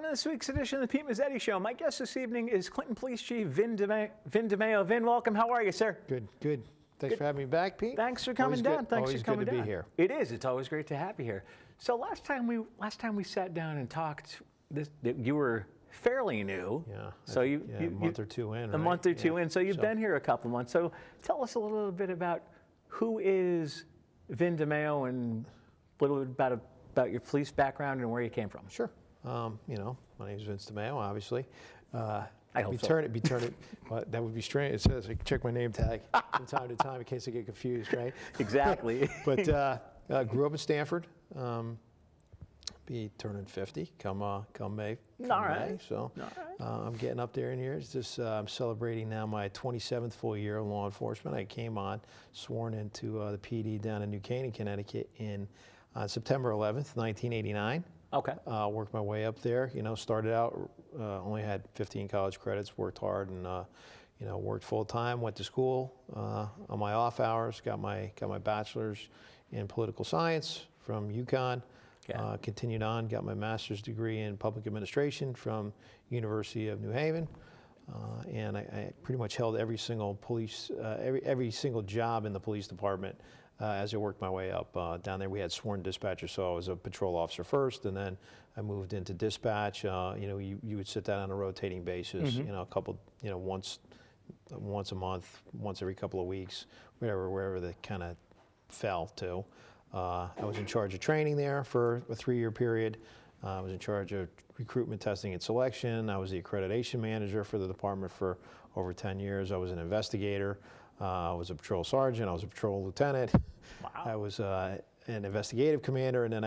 to this week's edition of the Pete Mezzetti Show. My guest this evening is Clinton Police Chief Vin DeMaio. Vin, welcome. How are you, sir? Good, good. Thanks for having me back, Pete. Thanks for coming down. Thanks Always for coming good to down. be here. It is. It's always great to have you here. So last time we sat down and talked, you were fairly new. Yeah. So a month or two in. A month or two in. So you've been here a couple months. So tell us a little bit about who is Vin DeMaio and a little bit about your police background and where you came from. Sure. My name is Vince DeMaio, obviously. I hope so. That would be strange. It says, I check my name tag from time to time in case I get confused, right? Exactly. But grew up in Stanford. Be turning 50 come May. All right. May, so I'm getting up there in years. Just I'm celebrating now my 27th full year of law enforcement. I came on, sworn into the PD down in New Canaan, Connecticut on September 11th, 1989. Okay. Worked my way up there. Started out, only had 15 college credits, worked hard, and worked full time. Went to school on my off hours. Got my bachelor's in political science from UConn. Yeah. Continued on. Got my master's degree in public administration from University of New Haven. And I pretty much held every single every single job in the police department. As I worked my way up down there, we had sworn dispatchers, so I was a patrol officer first, and then I moved into dispatch. You would sit down on a rotating basis, once a month, once every couple of weeks, wherever that kind of fell to. I was in charge of training there for a 3-year period. I was in charge of recruitment, testing, and selection. I was the accreditation manager for the department for over 10 years. I was an investigator. I was a patrol sergeant. I was a patrol lieutenant. Wow. I was an investigative commander, and then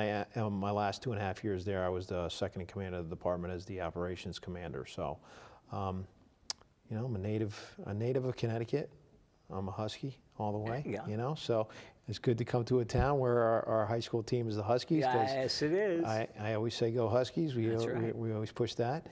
my last 2.5 years there, I was the second in command of the department as the operations commander. So, I'm a native of Connecticut. I'm a Husky all the way. Yeah. So it's good to come to a town where our high school team is the Huskies. Yes, it is. I always say go Huskies. That's right. We always push that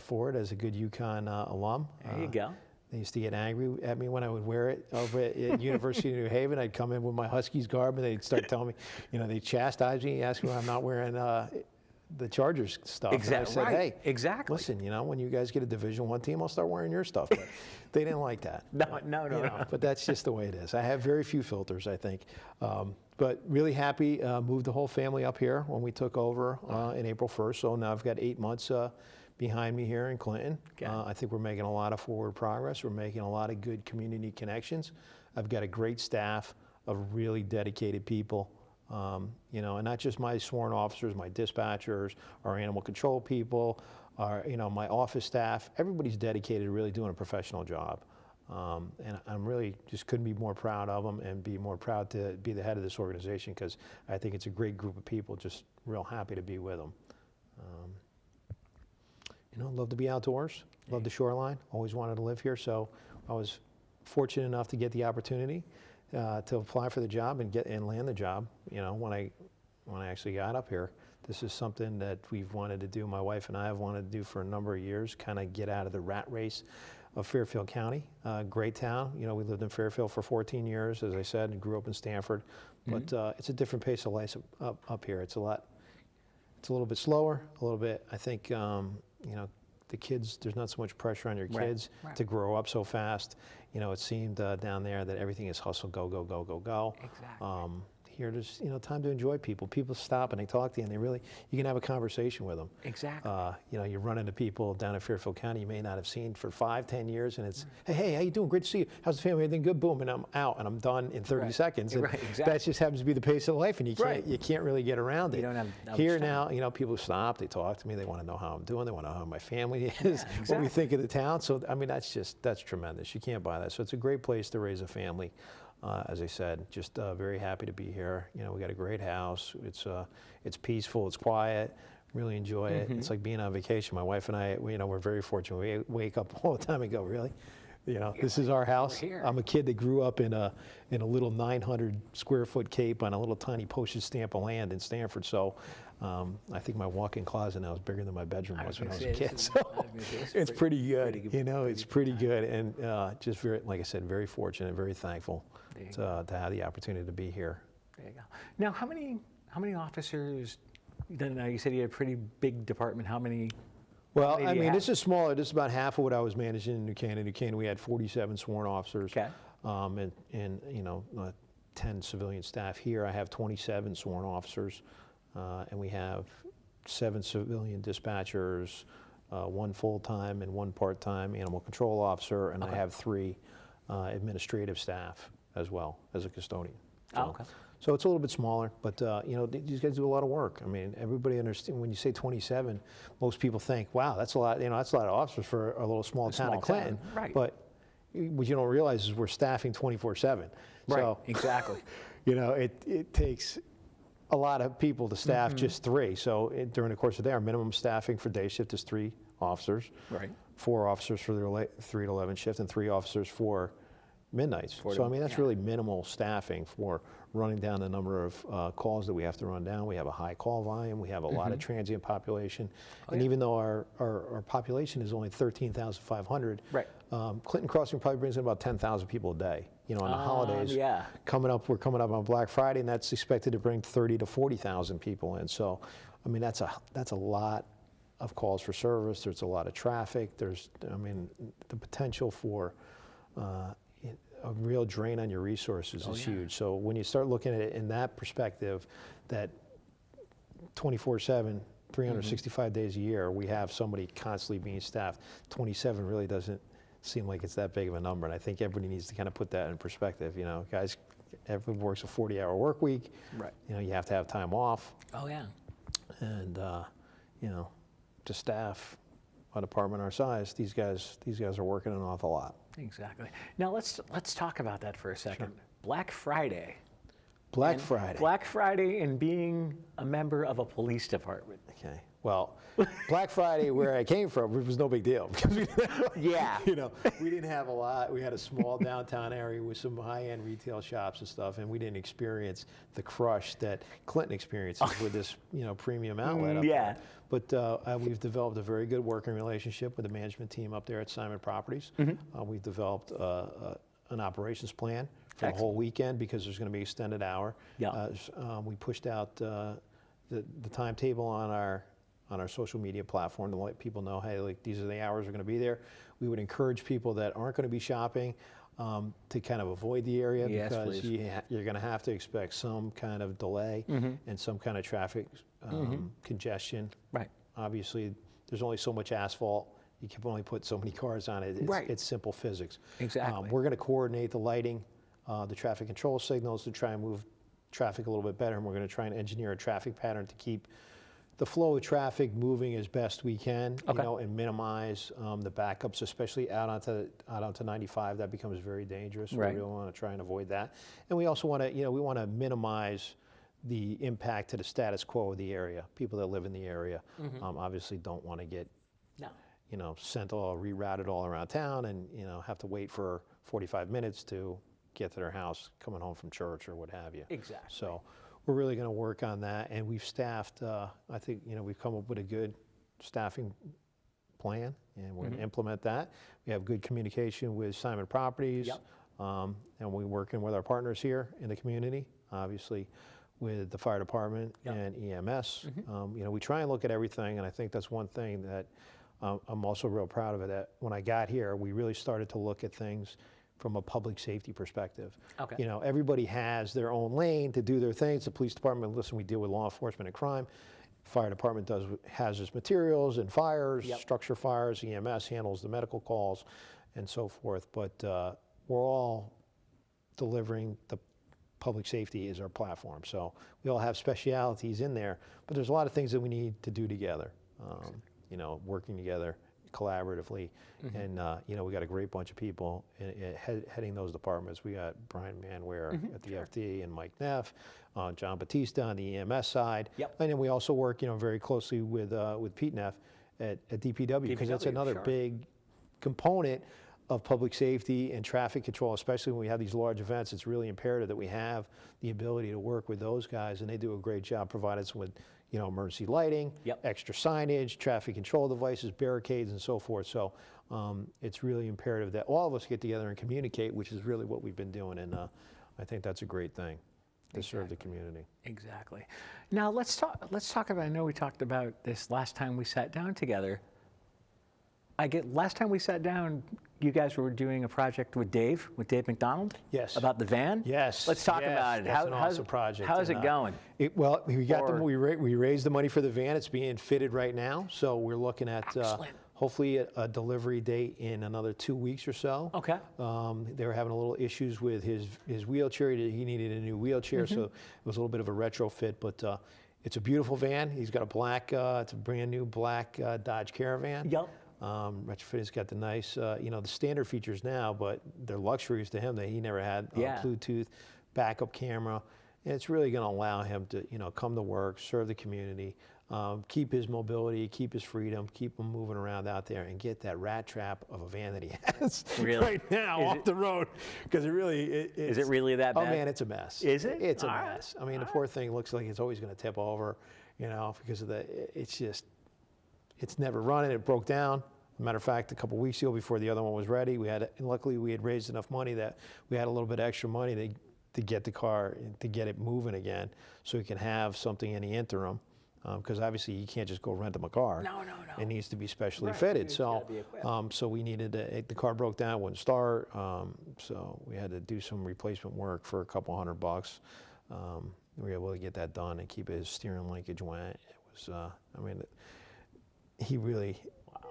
forward as a good UConn alum. There you go. They used to get angry at me when I would wear it over at University of New Haven. I'd come in with my Huskies garb, and they'd start telling me, they'd chastise me, ask me why I'm not wearing the Chargers stuff. Exactly. And I said, hey, exactly. Listen, when you guys get a Division I team, I'll start wearing your stuff. But they didn't like that. No. But that's just the way it is. I have very few filters, I think. But really happy, moved the whole family up here when we took over in April 1st. So now I've got 8 months behind me here in Clinton. Okay. I think we're making a lot of forward progress. We're making a lot of good community connections. I've got a great staff of really dedicated people, and not just my sworn officers, my dispatchers, our animal control people, my office staff. Everybody's dedicated to really doing a professional job. And I'm really just couldn't be more proud of them and be more proud to be the head of this organization, because I think it's a great group of people, just real happy to be with them. Love to be outdoors, love the shoreline, always wanted to live here, so I was fortunate enough to get the opportunity to apply for the job and land the job, when I actually got up here. This is something that we've wanted to do, my wife and I have wanted to do for a number of years, kind of get out of the rat race of Fairfield County. Great town, we lived in Fairfield for 14 years, as I said, and grew up in Stanford, but it's a different pace of life up here. It's a little bit slower, a little bit, I think, the kids, there's not so much pressure on your kids to grow up so fast. It seemed down there that everything is hustle, go, go, go, go, go. Exactly. Here, there's time to enjoy people. People stop and they talk to you, and you can have a conversation with them. Exactly. You run into people down in Fairfield County you may not have seen for 5-10 years, and it's, hey, how you doing? Great to see you. How's the family? Everything good? Boom, and I'm out, and I'm done in 30 seconds. And exactly. That just happens to be the pace of life, and you can't really get around it. You don't have Here now, people stop, they talk to me, they want to know how I'm doing, they want to know how my family is, exactly. what we think of the town. So that's tremendous. You can't buy that. So it's a great place to raise a family. As I said, just very happy to be here. We got a great house. It's peaceful. It's quiet. Really enjoy it. It's like being on vacation. My wife and I, we're very fortunate. We wake up all the time and go, really? This is our house. I'm a kid that grew up in a little 900 square foot cape on a little tiny postage stamp of land in Stanford. So I think my walk-in closet now is bigger than my bedroom was when I was a kid. So it's pretty good. It's pretty good, and just very, like I said, very fortunate, very thankful to have the opportunity to be here. There you go. Now, how many officers? Then you said you had a pretty big department. How many Well, many I do you mean, have? this is smaller. This is about half of what I was managing in New Canaan. New Canaan, we had 47 sworn officers, Okay. and 10 civilian staff. Here, I have 27 sworn officers, and we have 7 civilian dispatchers, 1 full-time and 1 part-time animal control officer, and I have 3 administrative staff as well as a custodian. Oh, okay. So it's a little bit smaller, but these guys do a lot of work. I mean, everybody understands when you say 27, most people think, wow, that's a lot. That's a lot of officers for a little small town small of Clinton. town, right. But what you don't realize is we're staffing 24/7. Right. So, Exactly. it takes a lot of people to staff just 3. So during the course of the day, our minimum staffing for day shift is 3 officers. Right. 4 officers for the 3 to 11 shift, and 3 officers for midnights. For So the- I mean, that's yeah. really minimal staffing for running down the number of calls that we have to run down. We have a high call volume. We have a lot of transient population. And yeah. even though our population is only 13,500, Right. Clinton Crossing probably brings in about 10,000 people a day. On the holidays, yeah. we're coming up on Black Friday, and that's expected to bring 30 to 40,000 people in. So, I mean, that's a lot of calls for service. There's a lot of traffic. The potential for a real drain on your resources is huge. So when you start looking at it in that perspective, that 24/7, 365 days a year, we have somebody constantly being staffed. 27 really doesn't seem like it's that big of a number, and I think everybody needs to kind of put that in perspective. Guys, everyone works a 40-hour work week. Right. You have to have time off, Oh, yeah. and to staff a department our size, these guys are working an awful lot. Exactly. Now let's talk about that for a second. Sure. Black Friday. Black Friday. Black Friday and being a member of a police department. Okay. Well, Black Friday, where I came from, it was no big deal because we didn't, Yeah. we didn't have a lot. We had a small downtown area with some high-end retail shops and stuff, and we didn't experience the crush that Clinton experiences with this, premium outlet up Yeah. there. But we've developed a very good working relationship with the management team up there at Simon Properties. We've developed an operations plan for the whole weekend because there's going to be extended hour. Yeah. We pushed out the timetable on our social media platform to let people know, hey, like these are the hours we're going to be there. We would encourage people that aren't going to be shopping to kind of avoid the area because you're going to have to expect some kind of delay and some kind of traffic congestion. Right. Obviously, there's only so much asphalt. You can only put so many cars on it. It's simple physics. Exactly. We're going to coordinate the lighting, the traffic control signals to try and move traffic a little bit better, and we're going to try and engineer a traffic pattern to keep the flow of traffic moving as best we can, and minimize the backups, especially out onto 95. That becomes very dangerous. Right. We really want to try and avoid that. And we also want to, we want to minimize the impact to the status quo of the area. People that live in the area obviously don't want to get sent all rerouted all around town and have to wait for 45 minutes to get to their house coming home from church or what have you. Exactly. So we're really going to work on that, and we've staffed. I think we've come up with a good staffing plan, and we're going to implement that. We have good communication with Simon Properties, and we're working with our partners here in the community, obviously with the fire department and EMS. We try and look at everything, and I think that's one thing that I'm also real proud of it. That when I got here, we really started to look at things from a public safety perspective. Okay. Everybody has their own lane to do their things. The police department, listen, we deal with law enforcement and crime. Fire department does hazardous materials and fires, structure fires. EMS handles the medical calls and so forth. But we're all delivering the public safety is our platform. So we all have specialities in there, but there's a lot of things that we need to do together, working together collaboratively. And we got a great bunch of people heading those departments. We got Brian Manware at the FD and Mike Neff, John Batista on the EMS side. And then we also work very closely with Pete Neff at DPW, because that's another big component of public safety and traffic control, especially when we have these large events. It's really imperative that we have the ability to work with those guys, and they do a great job providing us with emergency lighting, extra signage, traffic control devices, barricades, and so forth. So it's really imperative that all of us get together and communicate, which is really what we've been doing, and I think that's a great thing to serve the community. Exactly. Now let's talk about. I know we talked about this last time we sat down together. Last time we sat down, you guys were doing a project with Dave McDonald. Yes. About the van. Yes. Let's talk yes, about it. That's an awesome project. How's it going? Well, we raised the money for the van. It's being fitted right now, so we're looking at hopefully a delivery date in another 2 weeks or so. Okay. They were having a little issues with his wheelchair. He needed a new wheelchair, so it was a little bit of a retrofit. But it's a beautiful van. He's got a black, it's a brand new black Dodge Caravan. Yep. Retrofit's got the nice, the standard features now, but they're luxuries to him that he never had. Bluetooth, backup camera, and it's really going to allow him to, come to work, serve the community, keep his mobility, keep his freedom, keep him moving around out there, and get that rat trap of a van that he has right now off the road. Because is it really that bad? Oh man, it's a mess. Is it? It's a mess. I mean, the poor thing looks like it's always going to tip over, because of it's never running. It broke down. Matter of fact, a couple weeks ago, before the other one was ready, luckily we had raised enough money that we had a little bit of extra money to get the car, to get it moving again, so we can have something in the interim. Because obviously you can't just go rent him a car. No. It needs to be specially fitted. So we needed the car broke down, wouldn't start. So we had to do some replacement work for a couple $100. We were able to get that done and keep his steering linkage went.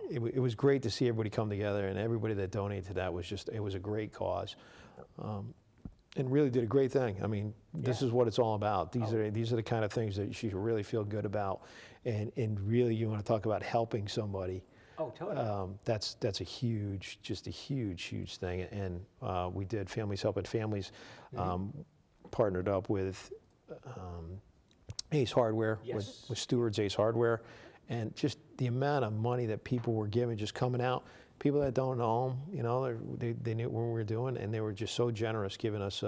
It was, it was great to see everybody come together, and everybody that donated to that it was a great cause. And really did a great thing. I mean, this is what it's all about. These are the kind of things that you should really feel good about, and really you want to talk about helping somebody. Oh, totally. That's a huge thing. And we did Families Helping Families, partnered up with Ace Hardware, with Stewart's Ace Hardware, and just the amount of money that people were giving, just coming out. People that don't know them, they knew what we were doing, and they were just so generous giving us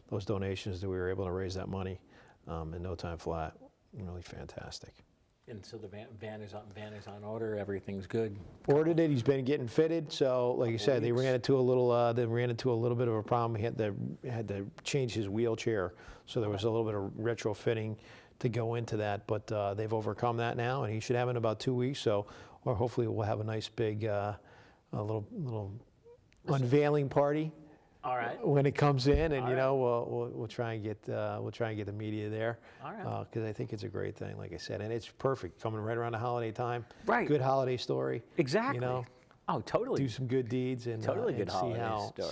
those donations that we were able to raise that money in no time flat. Really fantastic. And so the van is on order. Everything's good. Ordered it. He's been getting fitted. So, like you said, they ran into a little bit of a problem. He had to change his wheelchair, so there was a little bit of retrofitting to go into that. But they've overcome that now, and he should have it in about 2 weeks. So, or hopefully we'll have a nice big. A little unveiling party. All right. When it comes in, and we'll try and get the media there. All right. Because I think it's a great thing, like I said, and it's perfect coming right around the holiday time. Right. Good holiday story. Exactly. Oh, totally. Do some good deeds and totally good see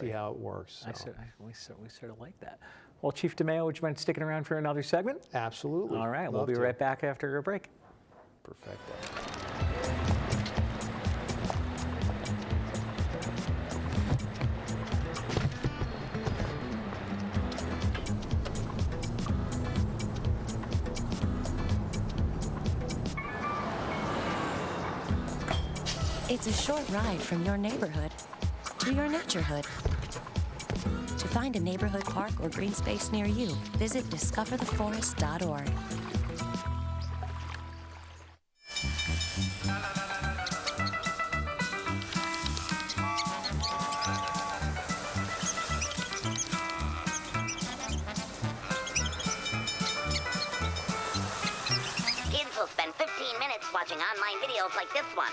how it works. So. We sort of like that. Well, Chief DeMaio, would you mind sticking around for another segment? Absolutely. All right. We'll be right back after a break. Perfecto. It's a short ride from your neighborhood to your naturehood. To find a neighborhood park or green space near you, visit discovertheforest.org. Kids will spend 15 minutes watching online videos like this one.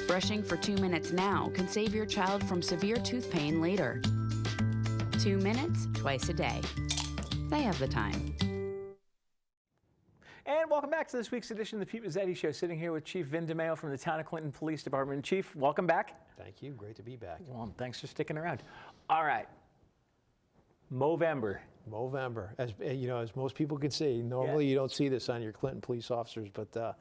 Brushing for 2 minutes now can save your child from severe tooth pain later. 2 minutes, twice a day. They have the time. And welcome back to this week's edition of the Pete Mezzetti Show. Sitting here with Chief Vin DeMaio from the Town of Clinton Police Department. Chief, welcome back. Thank you. Great to be back. Well, thanks for sticking around. All right. Movember. As most people can see, normally you don't see this on your Clinton police officers, but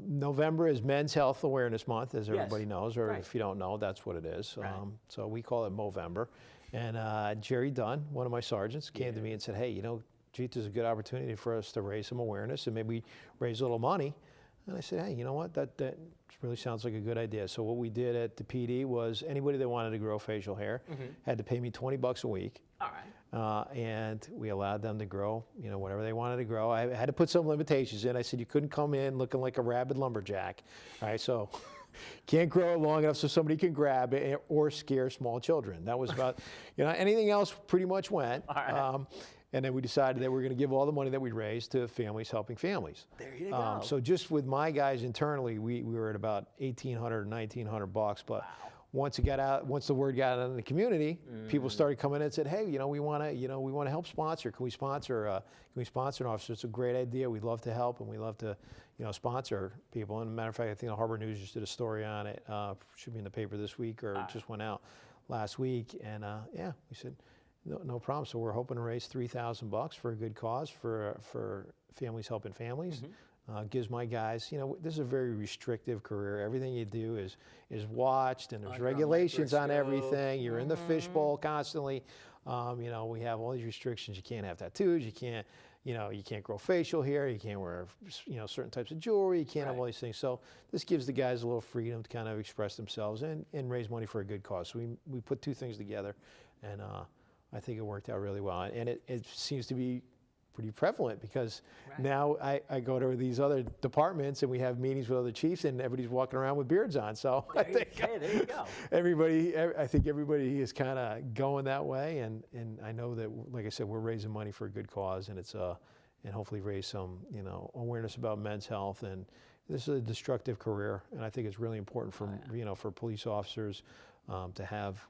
November is Men's Health Awareness Month, as everybody knows, or if you don't know, that's what it is. Right. So we call it Movember. And Jerry Dunn, one of my sergeants, came to me and said, hey, Chief, there's a good opportunity for us to raise some awareness and maybe raise a little money. And I said, hey, you know what, that really sounds like a good idea. So what we did at the PD was anybody that wanted to grow facial hair had to pay me $20 a week. All right. And we allowed them to grow, whatever they wanted to grow. I had to put some limitations in. I said, you couldn't come in looking like a rabid lumberjack. All right, so can't grow it long enough so somebody can grab it or scare small children. That was about, anything else pretty much went. All right. And then we decided that we were going to give all the money that we raised to families helping families. There you go. So just with my guys internally, we were at about $1,800, $1,900. But once the word got out in the community, people started coming in and said, "Hey, we want to help sponsor. Can we sponsor an officer? It's a great idea. We'd love to help, and we love to, sponsor people." And as a matter of fact, I think the Harbor News just did a story on it. Should be in the paper this week, or it just went out last week. And we said, no problem. So we're hoping to raise $3,000 for a good cause for families helping families. Gives my guys, this is a very restrictive career. Everything you do is watched, and there's regulations on everything. You're in the fishbowl constantly. We have all these restrictions. You can't have tattoos. You can't, you can't grow facial hair. You can't wear, certain types of jewelry. You can't have all these things. So this gives the guys a little freedom to kind of express themselves and raise money for a good cause. So we put two things together, and I think it worked out really well. And it seems to be pretty prevalent, because now I go to these other departments and we have meetings with other chiefs, and everybody's walking around with beards on. So I think there you go. I think everybody is kind of going that way, and I know that, like I said, we're raising money for a good cause, and it's and hopefully raise some awareness about men's health. And this is a destructive career, and I think it's really important for for police officers to have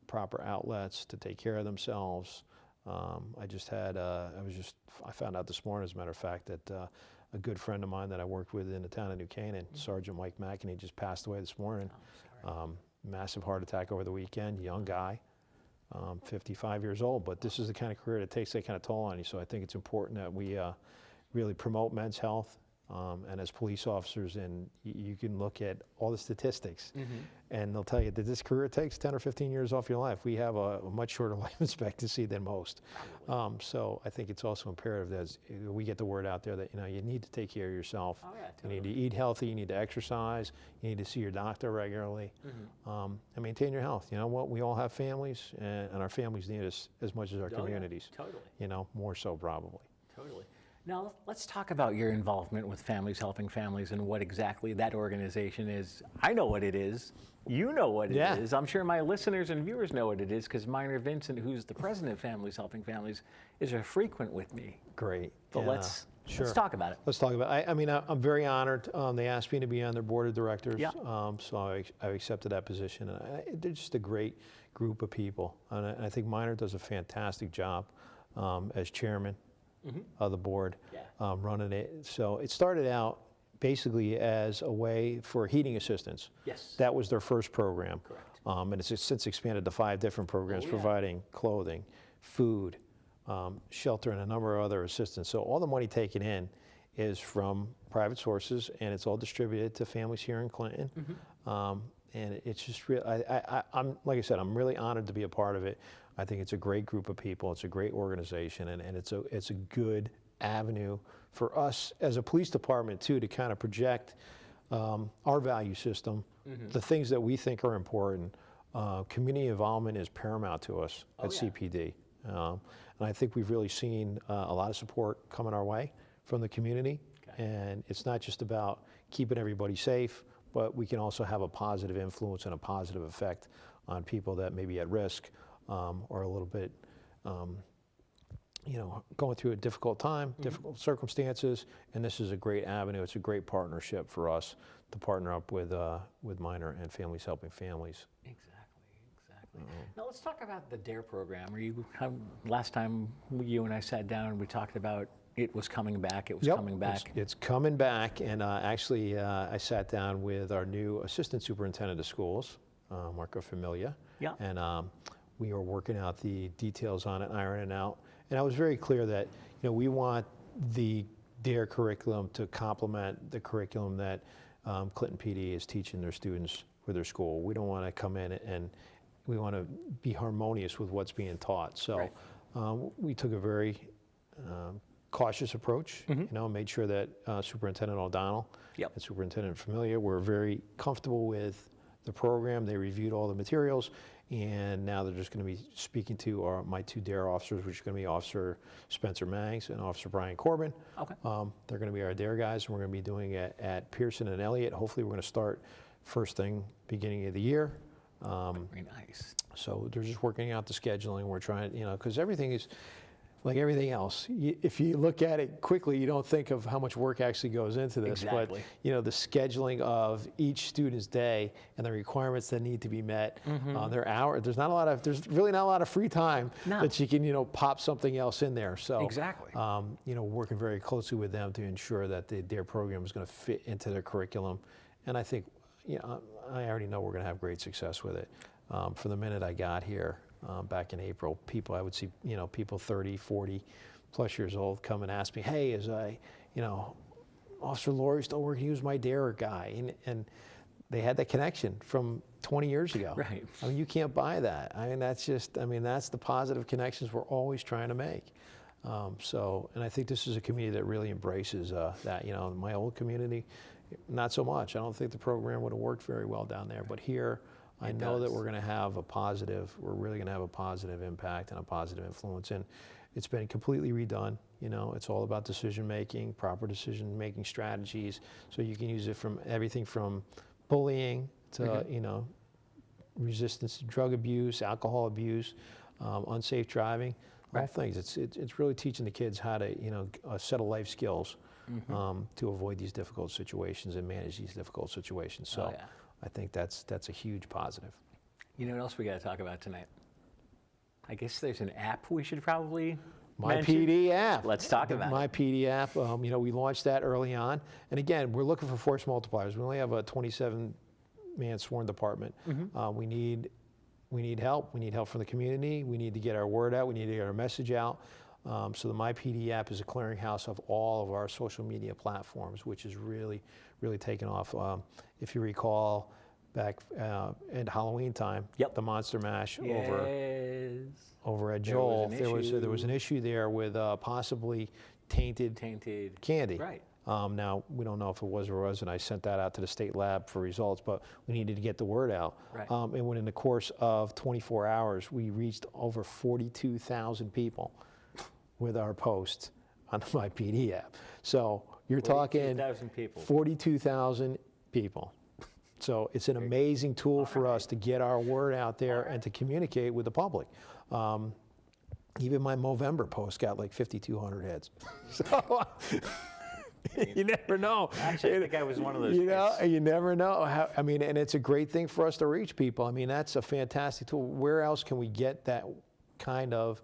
proper outlets to take care of themselves. I found out this morning, as a matter of fact, that a good friend of mine that I worked with in the town of New Canaan, Sergeant Mike McInerney, just passed away this morning. Massive heart attack over the weekend, young guy, 55 years old. But this is the kind of career that takes that kind of toll on you. So I think it's important that we really promote men's health. And as police officers, and you can look at all the statistics, and they'll tell you that this career takes 10 or 15 years off your life. We have a much shorter life expectancy than most. So I think it's also imperative that as we get the word out there that you need to take care of yourself. You need to eat healthy. You need to exercise. You need to see your doctor regularly, and maintain your health. You know what? We all have families, and our families need us as much as our communities. Totally. More so probably. Totally. Now, let's talk about your involvement with Families Helping Families and what exactly that organization is. I know what it is. You know what it is. I'm sure my listeners and viewers know what it is, because Minor Vincent, who's the president of Families Helping Families, is a frequent with me. Great. But let's talk about it. Let's talk about it. I mean, I'm very honored. They asked me to be on their board of directors, so I've accepted that position. And they're just a great group of people. And I think Minor does a fantastic job as chairman of the board, running it. So it started out basically as a way for heating assistance. Yes. That was their first program. Correct. And it's since expanded to 5 different programs, providing clothing, food, shelter, and a number of other assistance. So all the money taken in is from private sources, and it's all distributed to families here in Clinton. And it's just real. I'm like I said, I'm really honored to be a part of it. I think it's a great group of people. It's a great organization, and it's a good avenue for us as a police department too, to kind of project our value system, the things that we think are important. Community involvement is paramount to us at CPD, and I think we've really seen a lot of support coming our way from the community. And it's not just about keeping everybody safe, but we can also have a positive influence and a positive effect on people that may be at risk, or a little bit, going through a difficult time, difficult circumstances. And this is a great avenue. It's a great partnership for us to partner up with Minor and Families Helping Families. Exactly. Now let's talk about the DARE program. Last time you and I sat down, we talked about it was coming back. It was coming back. It's coming back. And actually, I sat down with our new assistant superintendent of schools, Marco Familia. And we are working out the details on it, ironing out. And I was very clear that we want the DARE curriculum to complement the curriculum that Clinton PD is teaching their students with their school. We don't want to come in and we want to be harmonious with what's being taught. So we took a very cautious approach, made sure that Superintendent O'Donnell and Superintendent Familia were very comfortable with the program. They reviewed all the materials, and now they're just going to be speaking to my 2 DARE officers, which are going to be Officer Spencer Mangs and Officer Brian Corbin. They're going to be our DARE guys, and we're going to be doing it at Pearson and Elliott. Hopefully we're going to start first thing beginning of the year. Very nice. So they're just working out the scheduling. We're trying, because everything is, like everything else, if you look at it quickly, you don't think of how much work actually goes into this. Exactly. But the scheduling of each student's day and the requirements that need to be met, their hour. There's really not a lot of free time that you can pop something else in there. So Exactly. Working very closely with them to ensure that their program is going to fit into their curriculum, and I think I already know we're going to have great success with it. From the minute I got here. Back in April, I would see, people 30, 40 plus years old come and ask me, hey, Officer Laurie still working? He was my DARE guy. And they had that connection from 20 years ago. Right. I mean, you can't buy that. I mean, that's the positive connections we're always trying to make. And I think this is a community that really embraces that. My old community, not so much. I don't think the program would have worked very well down there. But here, I know that we're going to have we're really going to have a positive impact and a positive influence. And it's been completely redone. It's all about decision-making, proper decision-making strategies. So you can use it from everything from bullying to, resistance to drug abuse, alcohol abuse, unsafe driving, all things. It's really teaching the kids how to, a set of life skills to avoid these difficult situations and manage these difficult situations. So. I think that's a huge positive. You know what else we got to talk about tonight? I guess there's an app we should probably My mention. PD app. Let's talk about My it. PD app. We launched that early on, and again, we're looking for force multipliers. We only have a 27-man sworn department. We need help. We need help from the community. We need to get our word out. We need to get our message out. So the My PD app is a clearinghouse of all of our social media platforms, which is really, really taken off. If you recall, back at Halloween time, the Monster Mash over at Joel, there was an issue there with possibly tainted candy. Right. Now, we don't know if it was or wasn't. I sent that out to the state lab for results, but we needed to get the word out. Right. And within the course of 24 hours, we reached over 42,000 people with our post on the My PD app. So you're talking 42,000 people. So it's an amazing tool for us to get our word out there and to communicate with the public. Even my Movember post got like 5,200 heads. So you never know. Actually, I think I was one of those. You never know. And it's a great thing for us to reach people. I mean, that's a fantastic tool. Where else can we get that kind of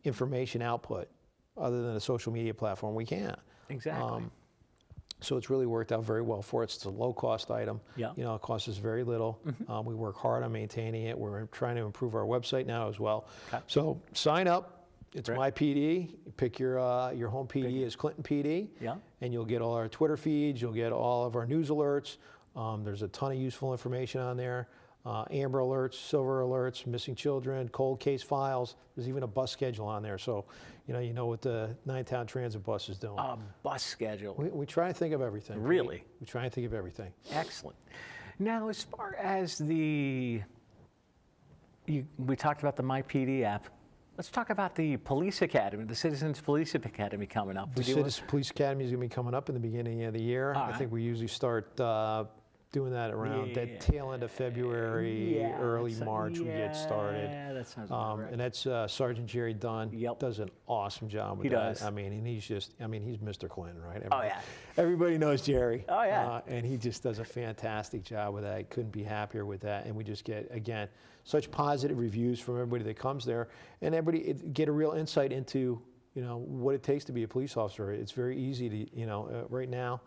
information output other than a social media platform? We can't. Exactly. So it's really worked out very well for us. It's a low-cost item. Yeah. It costs us very little. We work hard on maintaining it. We're trying to improve our website now as well. Okay. So sign up. It's My PD. Pick your home PD as Clinton PD. Yeah. And you'll get all our Twitter feeds. You'll get all of our news alerts. There's a ton of useful information on there. Amber alerts, silver alerts, missing children, cold case files. There's even a bus schedule on there. So, you know what the Nine-Town Transit bus is doing. A bus schedule. We try and think of everything. Really? We try and think of everything. Excellent. Now, as far as we talked about the My PD app. Let's talk about the Police Academy, the Citizens Police Academy coming up. The Citizens Police Academy is going to be coming up in the beginning of the year. I think we usually start doing that around the tail end of February, early March. We get started. Yeah, that sounds about right. And that's Sergeant Jerry Dunn. Does an awesome job with that. Does. I mean, and he's Mr. Clinton, right? Everybody knows Jerry. Oh, yeah. And he just does a fantastic job with that. I couldn't be happier with that. And we just get, again, such positive reviews from everybody that comes there. And everybody get a real insight into, what it takes to be a police officer. It's very easy to, right now,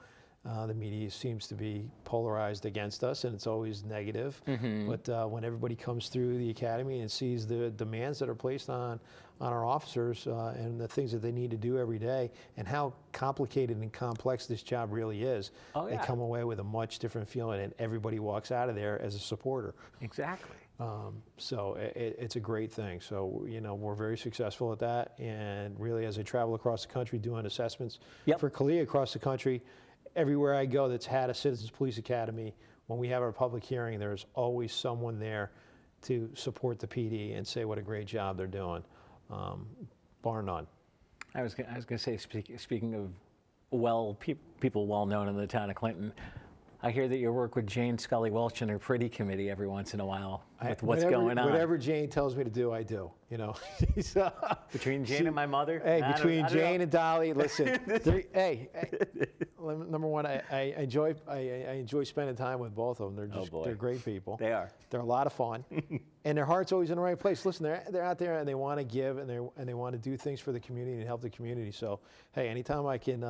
the media seems to be polarized against us, and it's always negative. But when everybody comes through the academy and sees the demands that are placed on our officers and the things that they need to do every day, and how complicated and complex this job really is, they come away with a much different feeling, and everybody walks out of there as a supporter. Exactly. So it's a great thing. So, we're very successful at that. And really, as I travel across the country doing assessments for CALEA across the country, everywhere I go that's had a Citizens Police Academy, when we have our public hearing, there's always someone there to support the PD and say what a great job they're doing, bar none. I was going to say, speaking of people well known in the town of Clinton, I hear that you work with Jane Scully Welch and her Pretty Committee every once in a while. with what's going on. Whatever Jane tells me to do, I do. You know, Between Jane and my mother? Hey, I between don't Jane know. and Dolly, listen. Number one, I enjoy spending time with both of them. They're great people. They are. They're a lot of fun, and their heart's always in the right place. Listen, they're out there and they want to give and they want to do things for the community and help the community. So, hey, anytime I can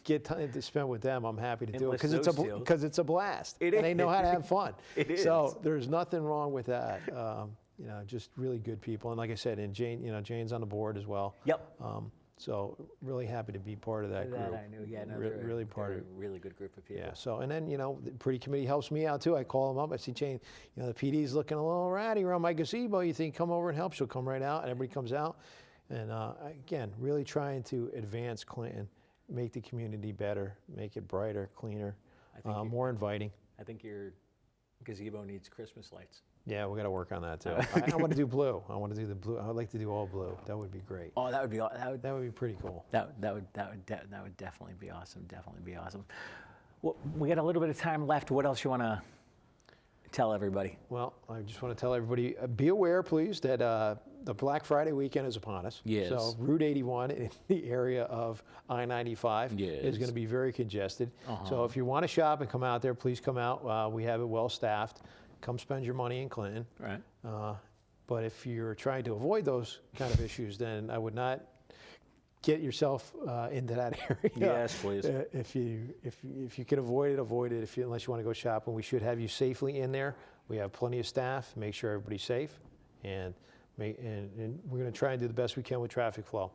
get time to spend with them, I'm happy to do it because it's a blast. And they know how to have fun. It is. So there's nothing wrong with that. You know, just really good people. And like I said, and Jane, you know, Jane's on the board as well. Yep. So really happy to be part of that group. That I knew. Yeah, no, Really part they're of a really good group of people. Yeah. So, and then, you know, the pretty committee helps me out too. I call them up. I see Jane, you know, the PD's looking a little ratty around my gazebo. You think, come over and help? She'll come right out, and everybody comes out. And again, really trying to advance Clinton, make the community better, make it brighter, cleaner, more inviting. I think your gazebo needs Christmas lights. Yeah, we got to work on that too. I want to do blue. I want to do the blue. I would like to do all blue. That would be great. Oh, that would be pretty cool. That would definitely be awesome. Definitely be awesome. Well, we got a little bit of time left. What else you want to tell everybody? Well, I just want to tell everybody, be aware, please, that the Black Friday weekend is upon us. Yes. So Route 81 in the area of I-95 is going to be very congested. So if you want to shop and come out there, please come out. We have it well staffed. Come spend your money in Clinton. Right. But if you're trying to avoid those kind of issues, then I would not get yourself into that area. Yes, please. If you can avoid it. Unless you want to go shopping, we should have you safely in there. We have plenty of staff. Make sure everybody's safe, and we're going to try and do the best we can with traffic flow.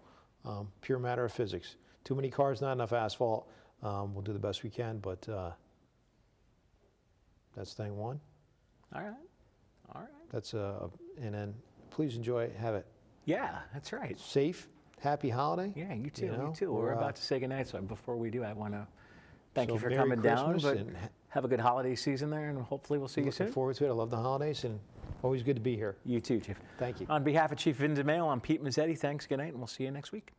Pure matter of physics. Too many cars, not enough asphalt. We'll do the best we can, but that's thing one. All right. That's and then please enjoy. Have it Yeah, that's right. safe. Happy holiday. Yeah, you too. know, You too. We're about to say goodnight, so before we do, I want to thank So you for Merry coming down. Christmas But and have a good holiday season there, and hopefully we'll see you Looking soon. forward to it. I love the holidays, and always good to be here. You too, Chief. Thank you. On behalf of Chief Vincent, I'm Pete Mezzetti. Thanks. Good night, and we'll see you next week.